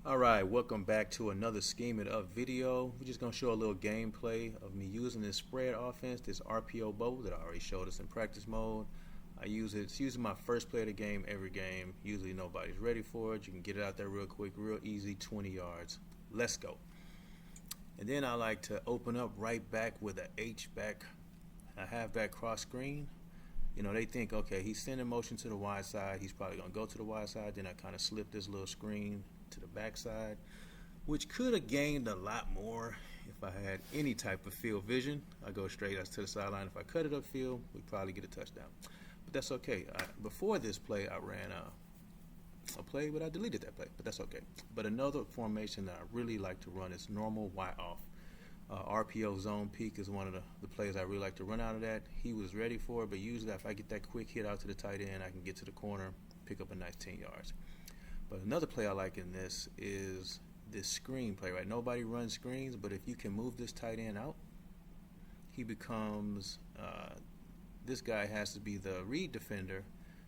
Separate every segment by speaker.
Speaker 1: Alright, welcome back to another Scheme It Up video. We're just going to show a little gameplay of me using this spread offense, this RPO bubble that I already showed us in practice mode. It's usually my first play of the game every game. Usually nobody's ready for it. You can get it out there real quick, real easy, 20 yards. Let's go. And then I like to open up right back with a H-back, a halfback cross screen. You know, they think, okay, he's sending motion to the wide side. He's probably going to go to the wide side. Then I kind of slip this little screen to the backside, which could have gained a lot more if I had any type of field vision. I go straight to the sideline. If I cut it upfield, we'd probably get a touchdown. But that's okay. Before this play, I ran a play, but I deleted that play. But that's okay. But another formation that I really like to run is normal Y off. RPO zone peak is one of the plays I really like to run out of that. He was ready for it, but usually if I get that quick hit out to the tight end, I can get to the corner, pick up a nice 10 yards. But another play I like in this is this screen play, right? Nobody runs screens, but if you can move this tight end out, he becomes, this guy has to be the read defender.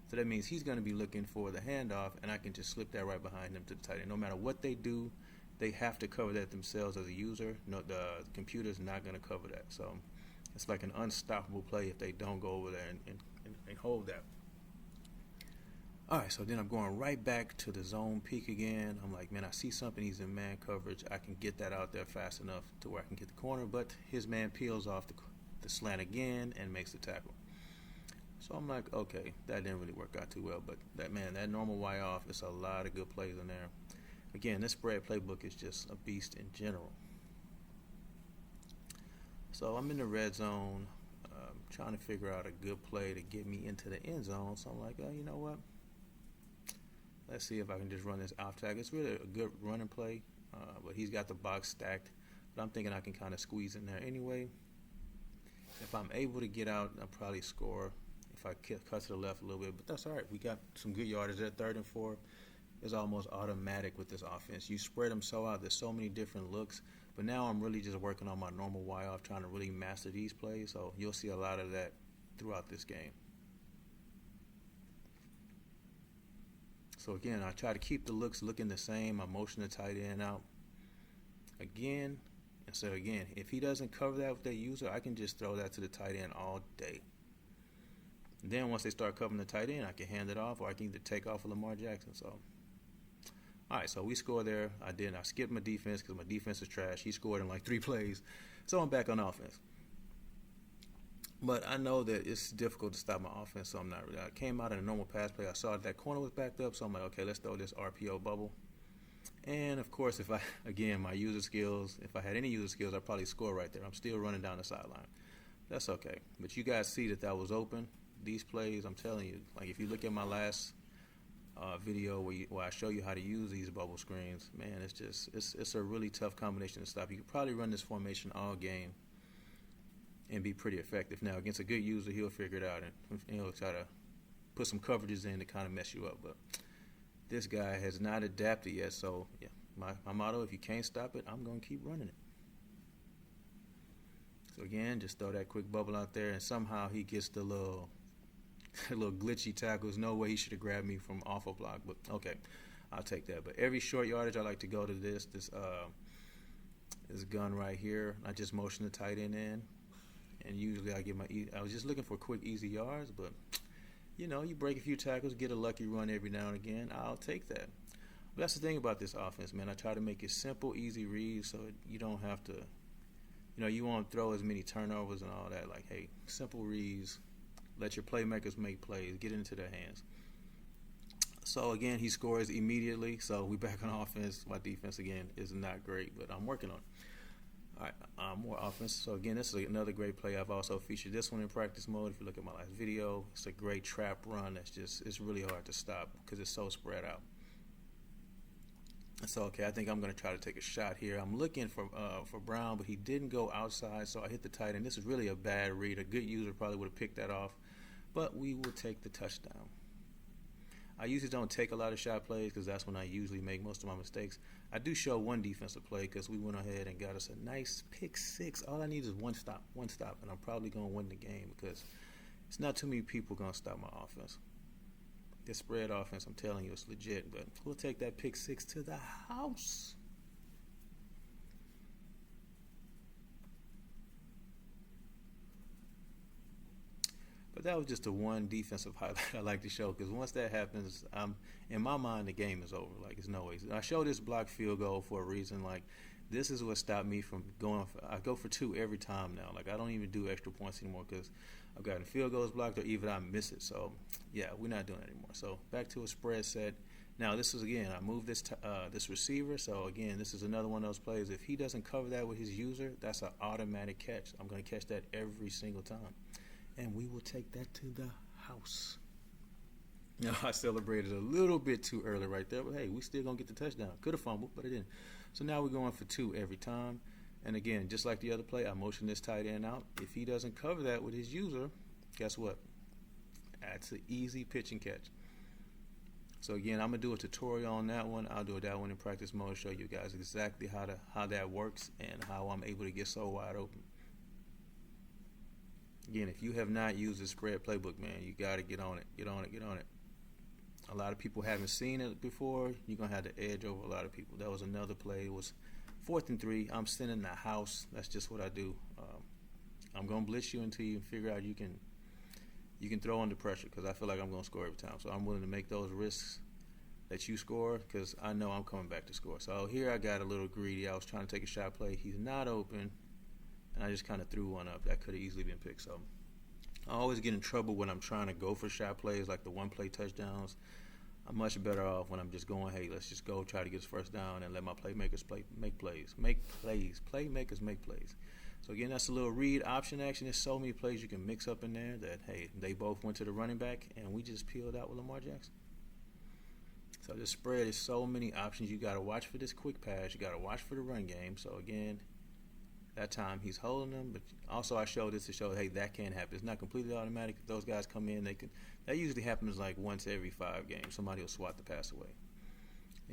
Speaker 1: So that means he's going to be looking for the handoff, and I can just slip that right behind him to the tight end. No matter what they do, they have to cover that themselves as a user. No, the computer's not going to cover that. So it's like an unstoppable play if they don't go over there and hold that. Alright, so then I'm going right back to the zone peak again. I'm like, man, I see something. He's in man coverage. I can get that out there fast enough to where I can get the corner, but his man peels off the slant again and makes the tackle. So I'm like, okay, that didn't really work out too well, but that normal Y off, it's a lot of good plays in there. Again, this spread playbook is just a beast in general. So I'm in the red zone, trying to figure out a good play to get me into the end zone. So I'm like, oh, you know what? Let's see if I can just run this off tag. It's really a good running play, but he's got the box stacked. But I'm thinking I can kind of squeeze in there anyway. If I'm able to get out, I'll probably score if I cut to the left a little bit. But that's all right. We got some good yardage there. 3rd and 4 is almost automatic with this offense. You spread them so out. There's so many different looks. But now I'm really just working on my normal Y-off, trying to really master these plays. So you'll see a lot of that throughout this game. So again, I try to keep the looks looking the same. I motion the tight end out. Again, and so again, if he doesn't cover that with their user, I can just throw that to the tight end all day. And then once they start covering the tight end, I can hand it off, or I can either take off with Lamar Jackson. So, all right, so we scored there. I skipped my defense because my defense is trash. He scored in like 3 plays. So I'm back on offense. But I know that it's difficult to stop my offense, so I'm not really. I came out in a normal pass play. I saw that corner was backed up, so I'm like, okay, let's throw this RPO bubble. And, of course, my user skills, if I had any user skills, I'd probably score right there. I'm still running down the sideline. That's okay. But you guys see that was open. These plays, I'm telling you, like if you look at my last video where I show you how to use these bubble screens, man, it's a really tough combination to stop. You could probably run this formation all game and be pretty effective. Now, against a good user, he'll figure it out and he'll try to put some coverages in to kind of mess you up. But this guy has not adapted yet, so yeah, my motto, if you can't stop it, I'm going to keep running it. So again, just throw that quick bubble out there, and somehow he gets the little glitchy tackles. No way he should have grabbed me from off a block, but okay, I'll take that. But every short yardage, I like to go to this gun right here. I just motion the tight end in. And usually I was just looking for quick, easy yards, but, you know, you break a few tackles, get a lucky run every now and again, I'll take that. But that's the thing about this offense, man. I try to make it simple, easy reads so you don't have to, you won't throw as many turnovers and all that. Like, hey, simple reads, let your playmakers make plays, get it into their hands. So, again, he scores immediately, so we back on offense. My defense, again, is not great, but I'm working on it. All right, more offense. So again, this is another great play. I've also featured this one in practice mode. If you look at my last video, it's a great trap run. It's really hard to stop because it's so spread out. So okay, I think I'm going to try to take a shot here. I'm looking for Brown, but he didn't go outside, so I hit the tight end. This is really a bad read. A good user probably would have picked that off, but we will take the touchdown. I usually don't take a lot of shot plays because that's when I usually make most of my mistakes. I do show one defensive play because we went ahead and got us a nice pick 6. All I need is one stop, and I'm probably going to win the game because it's not too many people going to stop my offense. This spread offense, I'm telling you, it's legit. But we'll take that pick six to the house. But that was just the one defensive highlight I like to show, because once that happens, in my mind, the game is over. Like, it's no way. I show this blocked field goal for a reason. Like, this is what stopped me from going I go for two every time now. Like, I don't even do extra points anymore because I've gotten field goals blocked or even I miss it. So, yeah, we're not doing it anymore. So, back to a spread set. Now, this is, again, I moved this receiver. So, again, this is another one of those plays. If he doesn't cover that with his user, that's an automatic catch. I'm going to catch that every single time. And we will take that to the house. Now, I celebrated a little bit too early right there, but hey, we still going to get the touchdown. Could have fumbled, but it didn't. So now we're going for two every time. And again, just like the other play, I motion this tight end out. If he doesn't cover that with his user, guess what? That's an easy pitch and catch. So again, I'm going to do a tutorial on that one. I'll do that one in practice mode, show you guys exactly how that works and how I'm able to get so wide open. Again, if you have not used the spread playbook, man, you got to get on it. Get on it. Get on it. A lot of people haven't seen it before. You're going to have the edge over a lot of people. That was another play. It was 4th and 3. I'm sending the house. That's just what I do. I'm going to blitz you until you figure out you can throw under pressure, because I feel like I'm going to score every time. So I'm willing to make those risks that you score, because I know I'm coming back to score. So here I got a little greedy. I was trying to take a shot play. He's not open. And I just kind of threw one up that could have easily been picked. So I always get in trouble when I'm trying to go for shot plays, like the one-play touchdowns. I'm much better off when I'm just going, hey, let's just go try to get his first down and let my playmakers make plays. Make plays. Playmakers make plays. So, again, that's a little read option action. There's so many plays you can mix up in there that, hey, they both went to the running back, and we just peeled out with Lamar Jackson. So this spread is so many options. You got to watch for this quick pass. You got to watch for the run game. So, again, that time he's holding them, but also I showed this to show, hey, that can happen. It's not completely automatic. If those guys come in, that usually happens like once every 5 games. Somebody will swat the pass away.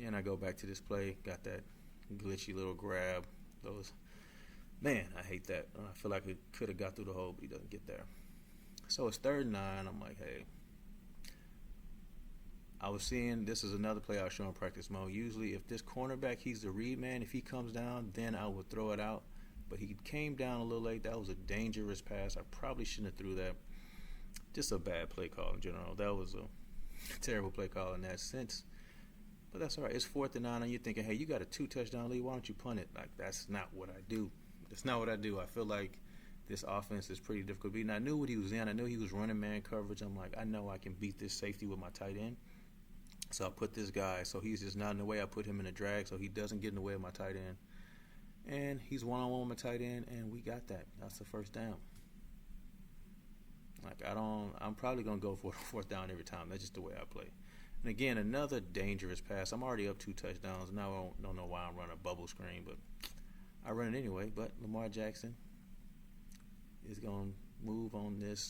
Speaker 1: And I go back to this play, got that glitchy little grab. Man, I hate that. I feel like it could have got through the hole, but he doesn't get there. So it's 3rd and 9. I'm like, hey. I was seeing, this is another play I was showing practice mode. Usually if this cornerback, he's the read man, if he comes down, then I would throw it out. But he came down a little late. That was a dangerous pass. I probably shouldn't have threw that. Just a bad play call in general. That was a terrible play call in that sense. But that's all right. It's 4th and 9, and you're thinking, hey, you got a 2-touchdown lead. Why don't you punt it? Like, that's not what I do. That's not what I do. I feel like this offense is pretty difficult to beat. And I knew what he was in. I knew he was running man coverage. I'm like, I know I can beat this safety with my tight end. So I put this guy. So he's just not in the way. I put him in a drag so he doesn't get in the way of my tight end. And he's one-on-one with my tight end, and we got that. That's the first down. Like, I'm probably going to go for a 4th down every time. That's just the way I play. And again, another dangerous pass. I'm already up 2 touchdowns. Now I don't know why I'm running a bubble screen, but I run it anyway. But Lamar Jackson is going to move on this